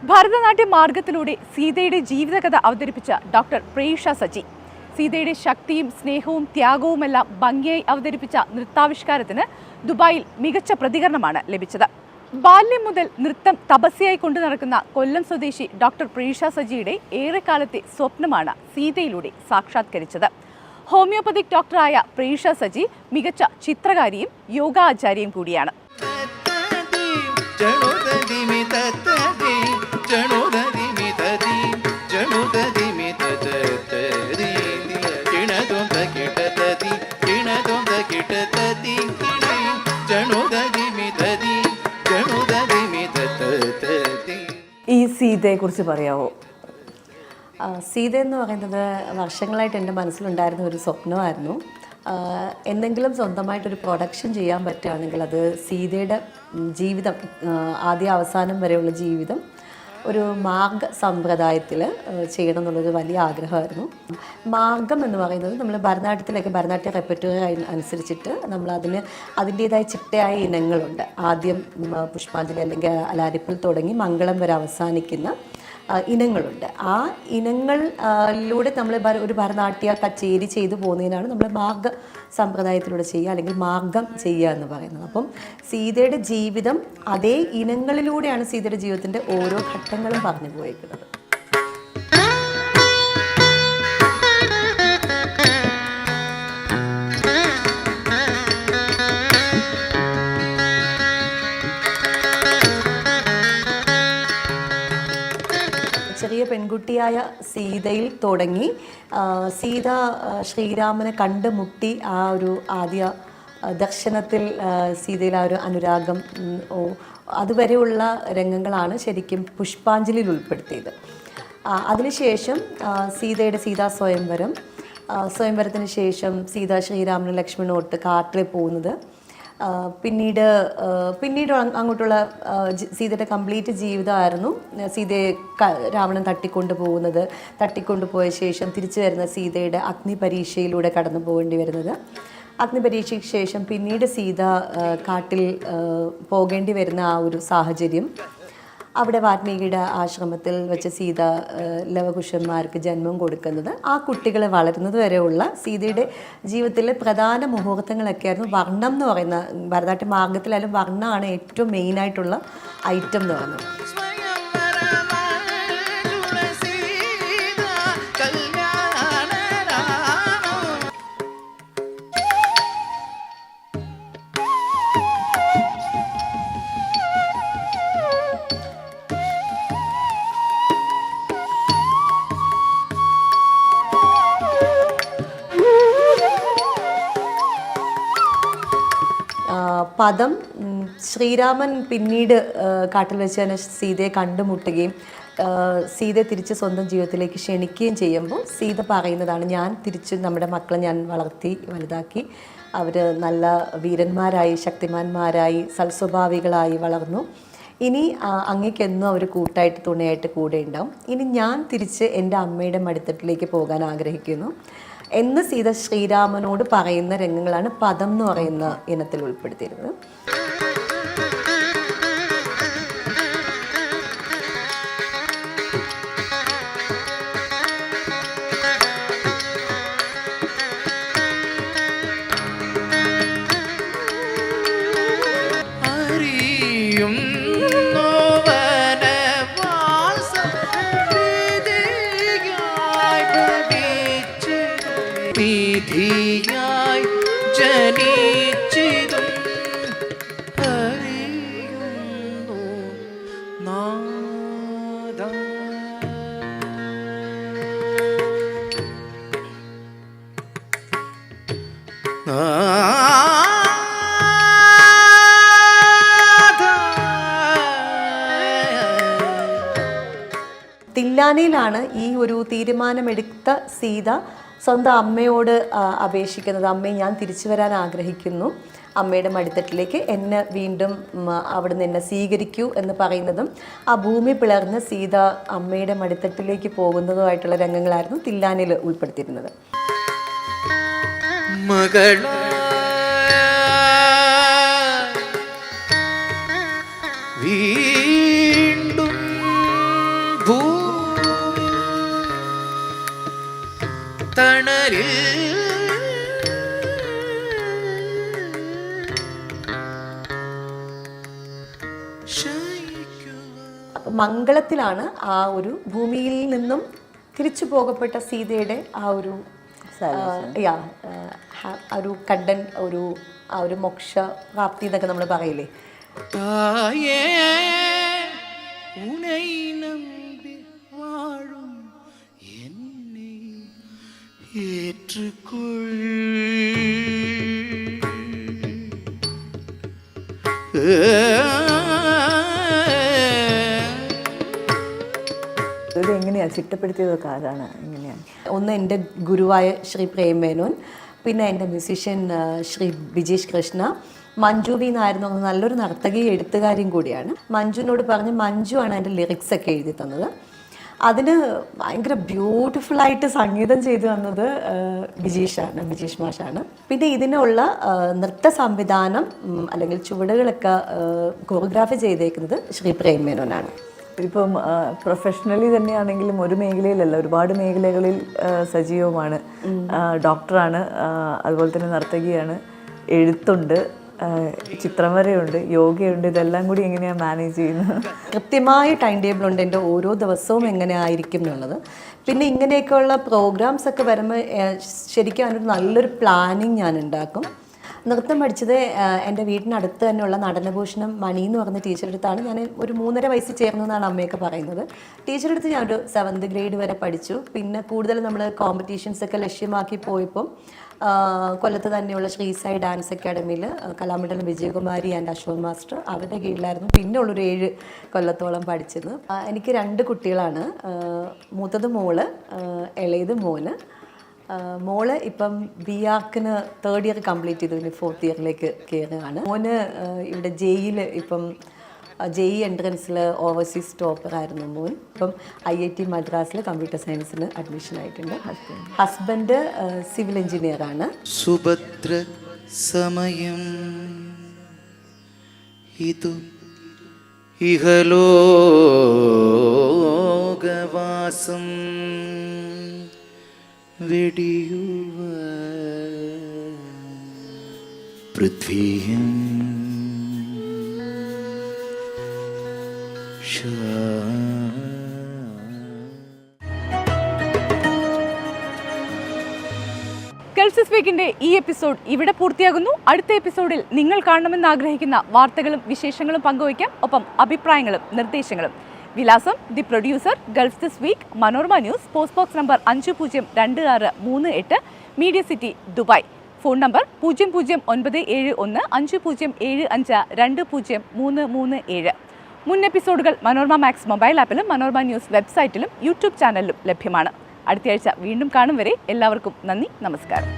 ഭരതനാട്യ മാർഗത്തിലൂടെ സീതയുടെ ജീവിതകഥ അവതരിപ്പിച്ച ഡോക്ടർ പ്രേഷ സജി. സീതയുടെ ശക്തിയും സ്നേഹവും ത്യാഗവുമെല്ലാം ഭംഗിയായി അവതരിപ്പിച്ച നൃത്താവിഷ്കാരത്തിന് ദുബായിൽ മികച്ച പ്രതികരണമാണ് ലഭിച്ചത്. ബാല്യം മുതൽ നൃത്തം തപസ്യയായി കൊണ്ടു നടക്കുന്ന കൊല്ലം സ്വദേശി ഡോക്ടർ പ്രേഷ സജിയുടെ ഏറെക്കാലത്തെ സ്വപ്നമാണ് സീതയിലൂടെ സാക്ഷാത്കരിച്ചത്. ഹോമിയോപ്പതിക് ഡോക്ടറായ പ്രേഷ സജി മികച്ച ചിത്രകാരിയും യോഗാചാര്യയും കൂടിയാണ്. ഈ സീതയെക്കുറിച്ച് പറയാമോ? സീത എന്ന് പറയുന്നത് വർഷങ്ങളായിട്ട് എൻ്റെ മനസ്സിലുണ്ടായിരുന്ന ഒരു സ്വപ്നമായിരുന്നു. എന്തെങ്കിലും സ്വന്തമായിട്ടൊരു പ്രൊഡക്ഷൻ ചെയ്യാൻ പറ്റുകയാണെങ്കിൽ അത് സീതയുടെ ജീവിതം, ആദ്യ അവസാനം വരെയുള്ള ജീവിതം ഒരു മാർഗ സമ്പ്രദായത്തിൽ ചെയ്യണം എന്നുള്ളൊരു വലിയ ആഗ്രഹമായിരുന്നു. മാർഗം എന്ന് പറയുന്നത് നമ്മൾ ഭരതനാട്യത്തിലൊക്കെ ഭരതനാട്യ റെപ്പർട്ടറി അനുസരിച്ചിട്ട് നമ്മൾ അതിൻ്റേതായ ചിട്ടയായ ഇനങ്ങളുണ്ട്. ആദ്യം പുഷ്പാഞ്ജലി അല്ലെങ്കിൽ അലാരിപ്പിൽ തുടങ്ങി മംഗളം വരെ അവസാനിക്കുന്ന ഇനങ്ങളുണ്ട്. ആ ഇനങ്ങളിലൂടെ നമ്മൾ ഒരു ഭരതനാട്യ കച്ചേരി ചെയ്തു പോകുന്നതിനാണ് നമ്മൾ മാർഗ സമ്പ്രദായത്തിലൂടെ ചെയ്യുക അല്ലെങ്കിൽ മാർഗം ചെയ്യുക എന്ന് പറയുന്നത്. അപ്പം സീതയുടെ ജീവിതം അതേ ഇനങ്ങളിലൂടെയാണ് സീതയുടെ ജീവിതത്തിൻ്റെ ഓരോ ഘട്ടങ്ങളും പറഞ്ഞു പോയിരിക്കുന്നത്. ചെറിയ പെൺകുട്ടിയായ സീതയിൽ തുടങ്ങി സീത ശ്രീരാമനെ കണ്ടുമുട്ടി ആ ഒരു ആദ്യ ദർശനത്തിൽ സീതയിൽ ആ ഒരു അനുരാഗം, അതുവരെയുള്ള രംഗങ്ങളാണ് ശരിക്കും പുഷ്പാഞ്ജലിയിൽ ഉൾപ്പെടുത്തിയത്. അതിനുശേഷം സീതയുടെ സീതാ സ്വയംവരത്തിന് ശേഷം സീത ശ്രീരാമനും ലക്ഷ്മണനോട്ട് കാട്ടിൽ പോകുന്നത്, പിന്നീട് അങ്ങോട്ടുള്ള സീതയുടെ കംപ്ലീറ്റ് ജീവിതമായിരുന്നു. സീതയെ രാവണൻ തട്ടിക്കൊണ്ടുപോയ ശേഷം തിരിച്ചു വരുന്ന സീതയുടെ അഗ്നിപരീക്ഷയിലൂടെ കടന്നു പോകേണ്ടി വരുന്നത്. അഗ്നിപരീക്ഷയ്ക്ക് ശേഷം പിന്നീട് സീത കാട്ടിൽ പോകേണ്ടി വരുന്ന ആ ഒരു സാഹചര്യം, അവിടെ വാൽമീകിയുടെ ആശ്രമത്തിൽ വെച്ച് സീത ലവകുശന്മാർക്ക് ജന്മം കൊടുക്കുന്നത്, ആ കുട്ടികൾ വളരുന്നത് വരെയുള്ള സീതയുടെ ജീവിതത്തിലെ പ്രധാന മുഹൂർത്തങ്ങളൊക്കെയായിരുന്നു. വർണ്ണം എന്ന് പറയുന്ന ഭരതനാട്യ മാർഗത്തിലായാലും വർണ്ണമാണ് ഏറ്റവും മെയിനായിട്ടുള്ള ഐറ്റം എന്ന് പറയുന്നത്. പദം ശ്രീരാമൻ പിന്നീട് കാട്ടിൽ വെച്ച് തന്നെ സീതയെ കണ്ടുമുട്ടുകയും സീതയെ തിരിച്ച് സ്വന്തം ജീവിതത്തിലേക്ക് ക്ഷണിക്കുകയും ചെയ്യുമ്പോൾ സീത പറയുന്നതാണ്, ഞാൻ തിരിച്ച് നമ്മുടെ മക്കളെ ഞാൻ വളർത്തി വലുതാക്കി, അവർ നല്ല വീരന്മാരായി ശക്തിമാന്മാരായി സൽസ്വഭാവികളായി വളർന്നു. ഇനി അങ്ങേക്കെന്നും അവർ കൂട്ടായിട്ട് തുണയായിട്ട് കൂടെ ഉണ്ടാവും. ഇനി ഞാൻ തിരിച്ച് എൻ്റെ അമ്മയുടെ മടിത്തട്ടിലേക്ക് പോകാൻ ആഗ്രഹിക്കുന്നു എന്ന് സീത ശ്രീരാമനോട് പറയുന്ന രംഗങ്ങളാണ് പദം എന്ന് പറയുന്ന ഇനത്തിൽ ഉൾപ്പെടുത്തിയിരുന്നത്. വിധിയായി ജനിച്ചിതും അറിയുന്നു നാദ. തില്ലാനയിലാണ് ഈ ഒരു തീരുമാനമെടുത്ത സീത സ്വന്തം അമ്മയോട് അപേക്ഷിക്കുന്നത്. അമ്മയെ, ഞാൻ തിരിച്ചു വരാൻ ആഗ്രഹിക്കുന്നു അമ്മയുടെ മടിത്തട്ടിലേക്ക്, എന്നെ വീണ്ടും അവിടുന്ന് എന്നെ സ്വീകരിക്കൂ എന്ന് പറയുന്നതും ആ ഭൂമി പിളർന്ന് സീത അമ്മയുടെ മടിത്തട്ടിലേക്ക് പോകുന്നതുമായിട്ടുള്ള രംഗങ്ങളായിരുന്നു തില്ലാനയിൽ ഉൾപ്പെടുത്തിയിരുന്നത്. വീണ്ടും തണലിൽ മംഗളത്തിലാണ് ആ ഒരു ഭൂമിയിൽ നിന്നും തിരിച്ചു പോകപ്പെട്ട സീതയുടെ ആ ഒരു ഒരു കണ്ടൻ ആ ഒരു മോക്ഷ പ്രാപ്തി എന്നൊക്കെ നമ്മൾ പറയില്ലേ. തായേ ഉണൈ നമ്പി വാഴും എന്നെ ഏറ്റുകൊൾ. ഇത് എങ്ങനെയാണ് ചിട്ടപ്പെടുത്തിയതൊക്കെ ആരാണ്, എങ്ങനെയാണ്? ഒന്ന് എൻ്റെ ഗുരുവായ ശ്രീ പ്രേംമേനോൻ, പിന്നെ എൻ്റെ മ്യൂസീഷ്യൻ ശ്രീ ബിജേഷ് കൃഷ്ണ, മഞ്ജു ബി എന്നായിരുന്നു നല്ലൊരു നർത്തകി എഴുത്തുകാരിയും കൂടിയാണ്. മഞ്ജുവിനോട് പറഞ്ഞ് മഞ്ജു ആണ് എൻ്റെ ലിറിക്സ് ഒക്കെ എഴുതി തന്നത്. അതിന് ഭയങ്കര ബ്യൂട്ടിഫുള്ളായിട്ട് സംഗീതം ചെയ്തു തന്നത് ബിജീഷ് മാഷാണ്. പിന്നെ ഇതിനുള്ള നൃത്ത സംവിധാനം അല്ലെങ്കിൽ ചുവടുകളൊക്കെ കൊറിയോഗ്രാഫി ചെയ്തേക്കുന്നത് ശ്രീ പ്രേംമേനോനാണ്. ഇപ്പം പ്രൊഫഷണലി തന്നെയാണെങ്കിലും ഒരു മേഖലയിലല്ല, ഒരുപാട് മേഖലകളിൽ സജീവമാണ്. ഡോക്ടറാണ്, അതുപോലെ തന്നെ നർത്തകിയാണ്, എഴുത്തുണ്ട്, ചിത്രം വരെയുണ്ട്, യോഗയുണ്ട്. ഇതെല്ലാം കൂടി എങ്ങനെയാണ് മാനേജ് ചെയ്യുന്നത്? കൃത്യമായ ടൈം ടേബിൾ ഉണ്ട് എൻ്റെ ഓരോ ദിവസവും എങ്ങനെ ആയിരിക്കും എന്നുള്ളത്. പിന്നെ ഇങ്ങനെയൊക്കെയുള്ള പ്രോഗ്രാംസ് ഒക്കെ വരുമ്പോൾ ശരിക്കും അതിനൊരു നല്ലൊരു പ്ലാനിങ് ഞാൻ ഉണ്ടാക്കും. നൃത്തം പഠിച്ചത് എൻ്റെ വീടിനടുത്ത് തന്നെയുള്ള നടനഭൂഷണം മണി എന്ന് പറഞ്ഞ ടീച്ചറുടെ അടുത്താണ്. ഞാൻ ഒരു 3.5 വയസ്സിൽ ചേർന്നു എന്നാണ് അമ്മയൊക്കെ പറയുന്നത്. ടീച്ചറുടെ അടുത്ത് ഞാനൊരു 7th ഗ്രേഡ് വരെ പഠിച്ചു. പിന്നെ കൂടുതൽ നമ്മൾ കോമ്പറ്റീഷൻസൊക്കെ ലക്ഷ്യമാക്കി പോയപ്പം കൊല്ലത്ത് തന്നെയുള്ള ശ്രീസായി ഡാൻസ് അക്കാഡമിയിൽ കലാമണ്ഡലം വിജയകുമാരി ആൻഡ് അശോക് മാസ്റ്റർ അവരുടെ കീഴിലായിരുന്നു പിന്നെ ഉള്ളൊരു 7 കൊല്ലത്തോളം പഠിച്ചത്. എനിക്ക് 2 കുട്ടികളാണ്. മൂത്തത് മോള്, ഇളയത് മോന്. മോള് ഇപ്പം BArcന് 3rd ഇയർ കംപ്ലീറ്റ് ചെയ്തു, ഇനി 4th ഇയറിലേക്ക് കയറുകയാണ്. മോന് ഇവിടെ ജെയിൽ ഇപ്പം JEE എൻട്രൻസിൽ ഓവർസീസ് ടോപ്പറായിരുന്നു മോൻ. ഇപ്പം IIT മദ്രാസിൽ കമ്പ്യൂട്ടർ സയൻസിന് അഡ്മിഷൻ ആയിട്ടുണ്ട്. ഹസ്ബൻഡ് സിവിൽ എഞ്ചിനീയറാണ്. സുഭദ്ര സമയം ഇതു ഇഹലോകവാസം വെടിയുവ പൃഥ്വിയും ഗൾഫ് വീക്കിന്റെ ഈ എപ്പിസോഡ് ഇവിടെ പൂർത്തിയാകുന്നു. അടുത്ത എപ്പിസോഡിൽ നിങ്ങൾ കാണണമെന്ന് ആഗ്രഹിക്കുന്ന വാർത്തകളും വിശേഷങ്ങളും പങ്കുവയ്ക്കാം, ഒപ്പം അഭിപ്രായങ്ങളും നിർദ്ദേശങ്ങളും. വിലാസം: the producer, Gulf this week, Manorama news, post box number 502638, media city, Dubai. Phone number 00971 5075 2037. മുൻ എപ്പിസോഡുകൾ മനോരമ മാക്സ് മൊബൈൽ ആപ്പിലും മനോരമ ന്യൂസ് വെബ്സൈറ്റിലും യൂട്യൂബ് ചാനലിലും ലഭ്യമാണ്. അടുത്തയാഴ്ച വീണ്ടും കാണും വരെ എല്ലാവർക്കും നന്ദി, നമസ്കാരം.